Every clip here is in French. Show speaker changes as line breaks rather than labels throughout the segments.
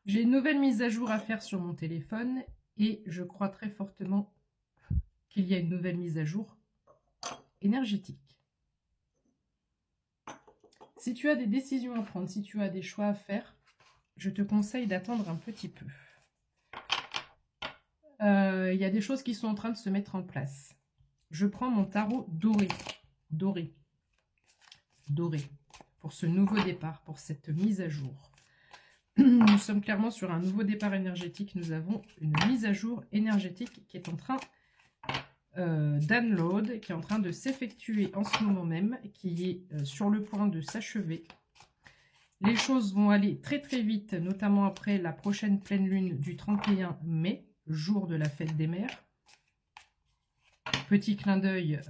J'ai une nouvelle mise à jour à faire sur mon téléphone et je crois très fortement qu'il y a une nouvelle mise à jour énergétique. Si tu as des décisions à prendre, si tu as des choix à faire, je te conseille d'attendre un petit peu. Il y a des choses qui sont en train de se mettre en place. Je prends mon tarot doré, pour ce nouveau départ, pour cette mise à jour. Nous sommes clairement sur un nouveau départ énergétique. Nous avons une mise à jour énergétique qui est en train download, qui est en train de s'effectuer en ce moment même, qui est sur le point de s'achever. Les choses vont aller très très vite, notamment après la prochaine pleine lune du 31 mai, jour de la fête des mères. Petit clin d'œil,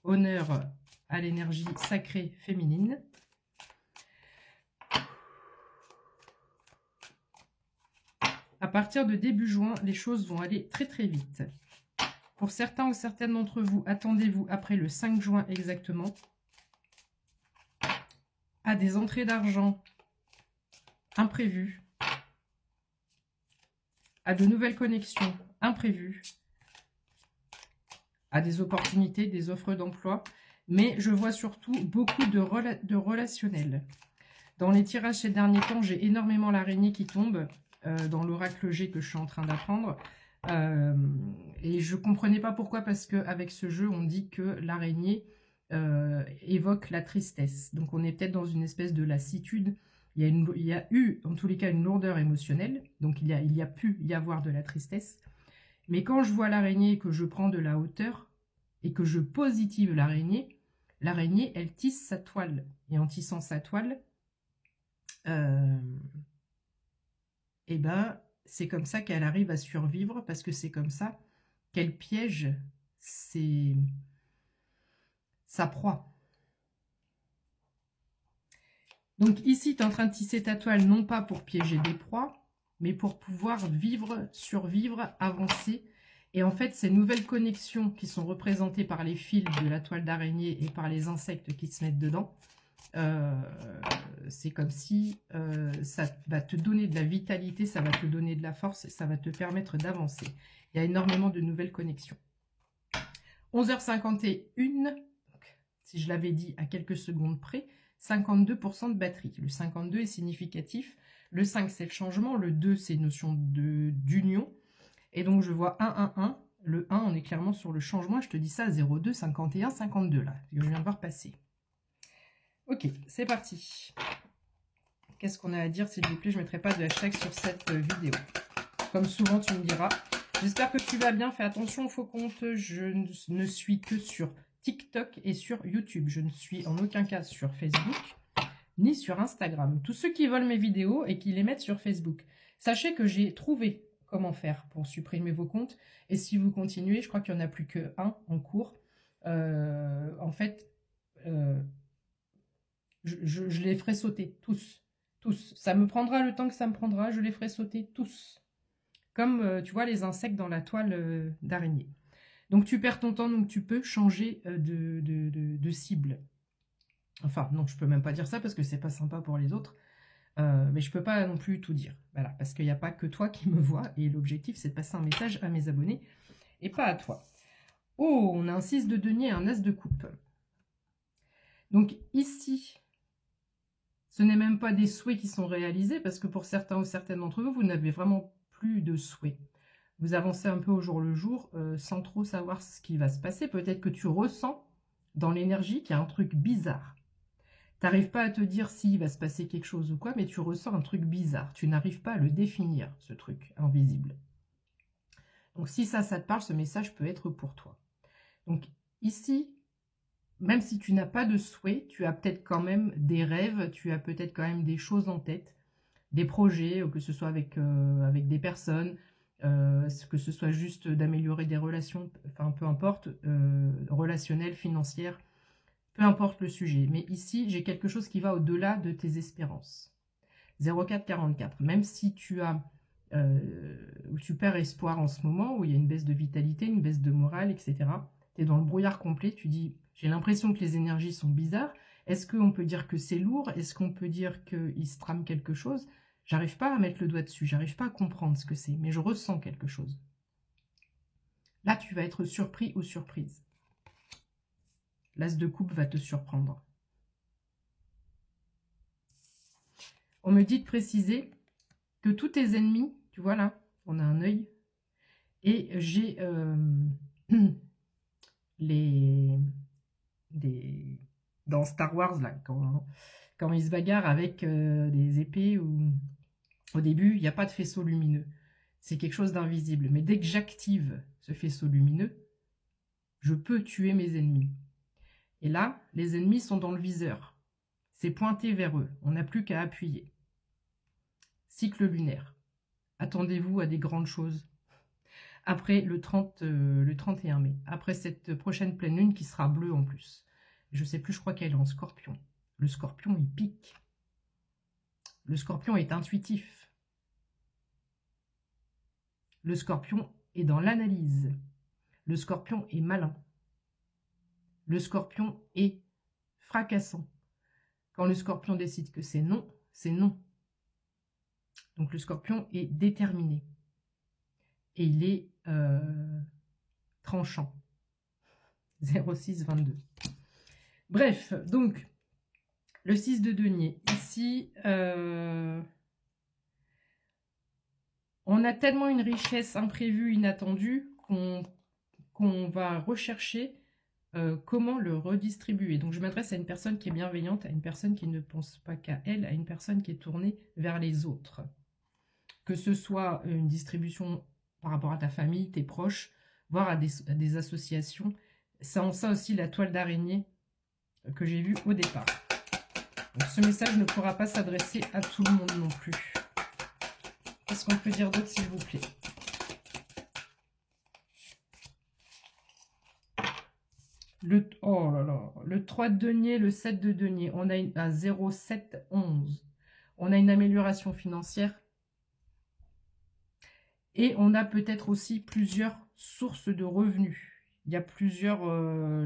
honneur à l'énergie sacrée féminine. À partir de début juin, les choses vont aller très très vite. Pour certains ou certaines d'entre vous, attendez-vous après le 5 juin exactement à des entrées d'argent imprévues, à de nouvelles connexions imprévues, à des opportunités, des offres d'emploi, mais je vois surtout beaucoup de relationnel. Dans les tirages ces derniers temps, j'ai énormément l'araignée qui tombe dans l'oracle G que je suis en train d'apprendre. Et je ne comprenais pas pourquoi, parce qu'avec ce jeu, on dit que l'araignée évoque la tristesse. Donc on est peut-être dans une espèce de lassitude. Il y a eu, en tous les cas, une lourdeur émotionnelle. Donc il y a pu y avoir de la tristesse. Mais quand je vois l'araignée et que je prends de la hauteur et que je positive l'araignée, elle tisse sa toile. Et en tissant sa toile, et ben, c'est comme ça qu'elle arrive à survivre, parce que c'est comme ça qu'elle piège sa proie. Donc ici, tu es en train de tisser ta toile, non pas pour piéger des proies, mais pour pouvoir vivre, survivre, avancer. Et en fait, ces nouvelles connexions qui sont représentées par les fils de la toile d'araignée et par les insectes qui se mettent dedans, c'est comme si ça va te donner de la vitalité, ça va te donner de la force et ça va te permettre d'avancer. Il y a énormément de nouvelles connexions. 11h51, si je l'avais dit à quelques secondes près, 52% de batterie. Le 52 est significatif. Le 5, c'est le changement. Le 2, c'est une notion d'union. Et donc, je vois 1, 1, 1. Le 1, on est clairement sur le changement. Je te dis ça, 02, 51, 52, là, que je viens de voir passer. Ok, c'est parti. Qu'est-ce qu'on a à dire, s'il vous plaît? Je ne mettrai pas de hashtag sur cette vidéo. Comme souvent, tu me diras. J'espère que tu vas bien. Fais attention au faux compte. Je ne suis que sur TikTok et sur YouTube. Je ne suis en aucun cas sur Facebook ni sur Instagram. Tous ceux qui volent mes vidéos et qui les mettent sur Facebook, sachez que j'ai trouvé comment faire pour supprimer vos comptes. Et si vous continuez, je crois qu'il n'y en a plus qu'un en cours. En fait, je les ferai sauter, tous. Tous. Ça me prendra le temps que ça me prendra, je les ferai sauter tous. Comme, tu vois, les insectes dans la toile d'araignée. Donc, tu perds ton temps, donc tu peux changer de cible. Enfin, non, je peux même pas dire ça parce que c'est pas sympa pour les autres. Mais je peux pas non plus tout dire. Voilà, parce qu'il n'y a pas que toi qui me vois. Et l'objectif, c'est de passer un message à mes abonnés et pas à toi. Oh, on a un 6 de denier et un as de coupe. Donc, ici, ce n'est même pas des souhaits qui sont réalisés, parce que pour certains ou certaines d'entre vous, vous n'avez vraiment plus de souhaits. Vous avancez un peu au jour le jour, sans trop savoir ce qui va se passer. Peut-être que tu ressens dans l'énergie qu'il y a un truc bizarre. Tu n'arrives pas à te dire s'il va se passer quelque chose ou quoi, mais tu ressens un truc bizarre. Tu n'arrives pas à le définir, ce truc invisible. Donc si ça te parle, ce message peut être pour toi. Donc ici, même si tu n'as pas de souhait, tu as peut-être quand même des rêves, tu as peut-être quand même des choses en tête, des projets, que ce soit avec des personnes, que ce soit juste d'améliorer des relations, enfin peu importe, relationnelles, financières, peu importe le sujet. Mais ici, j'ai quelque chose qui va au-delà de tes espérances. 0444, même si tu perds espoir en ce moment, où il y a une baisse de vitalité, une baisse de morale, etc., tu es dans le brouillard complet, tu dis, j'ai l'impression que les énergies sont bizarres. Est-ce qu'on peut dire que c'est lourd? Est-ce qu'on peut dire qu'il se trame quelque chose? J'arrive pas à mettre le doigt dessus, j'arrive pas à comprendre ce que c'est, mais je ressens quelque chose. Là, tu vas être surpris ou surprise. L'as de coupe va te surprendre. On me dit de préciser que tous tes ennemis, tu vois là, on a un œil, et j'ai dans Star Wars, là, quand ils se bagarrent avec des épées, ou au début, il n'y a pas de faisceau lumineux. C'est quelque chose d'invisible. Mais dès que j'active ce faisceau lumineux, je peux tuer mes ennemis. Et là, les ennemis sont dans le viseur. C'est pointé vers eux. On n'a plus qu'à appuyer. Cycle lunaire. Attendez-vous à des grandes choses. Après le 31 mai. Après cette prochaine pleine lune qui sera bleue en plus. Je sais plus, je crois qu'elle est en scorpion. Le scorpion, il pique. Le scorpion est intuitif. Le scorpion est dans l'analyse. Le scorpion est malin. Le scorpion est fracassant. Quand le scorpion décide que c'est non, c'est non. Donc le scorpion est déterminé. Et il est tranchant. 0622. Bref, donc, le 6 de denier. Ici, on a tellement une richesse imprévue, inattendue, qu'on va rechercher comment le redistribuer. Donc, je m'adresse à une personne qui est bienveillante, à une personne qui ne pense pas qu'à elle, à une personne qui est tournée vers les autres. Que ce soit une distribution par rapport à ta famille, tes proches, voire à des associations. C'est en ça aussi la toile d'araignée que j'ai vue au départ. Donc, ce message ne pourra pas s'adresser à tout le monde non plus. Qu'est-ce qu'on peut dire d'autre, s'il vous plaît? Oh là là, le 3 de denier, le 7 de denier, on a un 0,711. On a une amélioration financière. Et on a peut-être aussi plusieurs sources de revenus. Il y a plusieurs...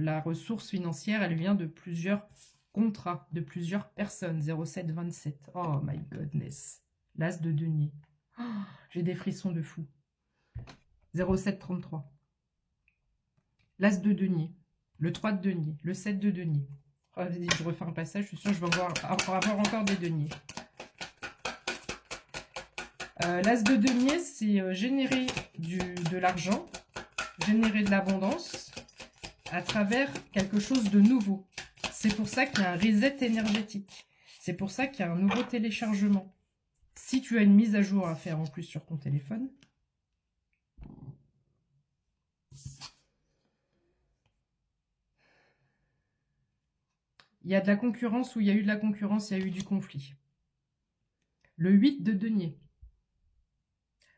la ressource financière, elle vient de plusieurs contrats, de plusieurs personnes. 0,727. Oh my goodness. L'as de denier. Oh, j'ai des frissons de fou. 0,733. L'as de denier. Le 3 de denier. Le 7 de denier. Oh, je refais un passage, je suis sûre que je vais avoir encore des deniers. L'as de denier, c'est générer de l'argent, générer de l'abondance à travers quelque chose de nouveau. C'est pour ça qu'il y a un reset énergétique. C'est pour ça qu'il y a un nouveau téléchargement. Si tu as une mise à jour à faire en plus sur ton téléphone, il y a de la concurrence, ou il y a eu de la concurrence, il y a eu du conflit. Le 8 de denier.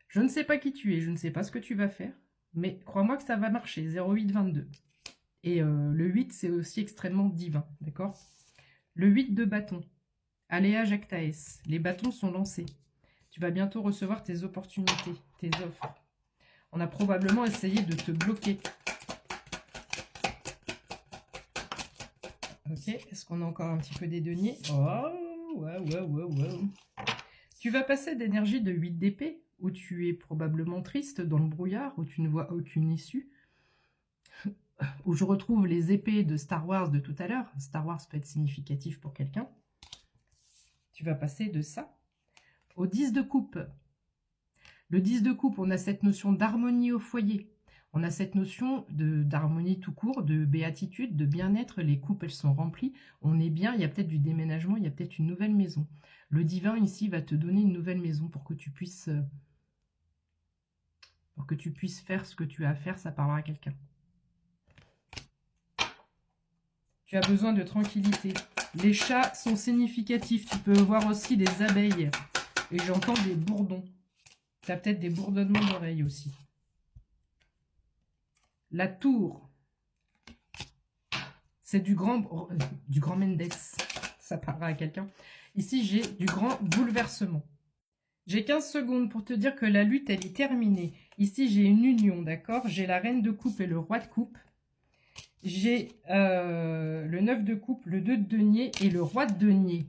Je ne sais pas qui tu es, je ne sais pas ce que tu vas faire, mais crois-moi que ça va marcher. 0,822. Et le 8, c'est aussi extrêmement divin, d'accord? Le 8 de bâton. Aléa Jactaès. Les bâtons sont lancés. Tu vas bientôt recevoir tes opportunités, tes offres. On a probablement essayé de te bloquer. Ok, est-ce qu'on a encore un petit peu des deniers? Oh, wow. Tu vas passer d'énergie de 8 d'épée, où tu es probablement triste dans le brouillard, où tu ne vois aucune issue, où je retrouve les épées de Star Wars de tout à l'heure. Star Wars peut être significatif pour quelqu'un. Tu vas passer de ça au 10 de coupe. Le 10 de coupe, on a cette notion d'harmonie au foyer. On a cette notion d'harmonie tout court, de béatitude, de bien-être. Les coupes, elles sont remplies. On est bien, il y a peut-être du déménagement, il y a peut-être une nouvelle maison. Le divin, ici, va te donner une nouvelle maison pour que tu puisses faire ce que tu as à faire. Ça parlera à quelqu'un. Tu as besoin de tranquillité. Les chats sont significatifs. Tu peux voir aussi des abeilles. Et j'entends des bourdons. Tu as peut-être des bourdonnements d'oreilles aussi. La tour. C'est du grand Mendes. Ça parlera à quelqu'un. Ici, j'ai du grand bouleversement. J'ai 15 secondes pour te dire que la lutte, elle est terminée. Ici, j'ai une union, d'accord? J'ai la reine de coupe et le roi de coupe. J'ai le 9 de coupe, le 2 de denier et le roi de denier.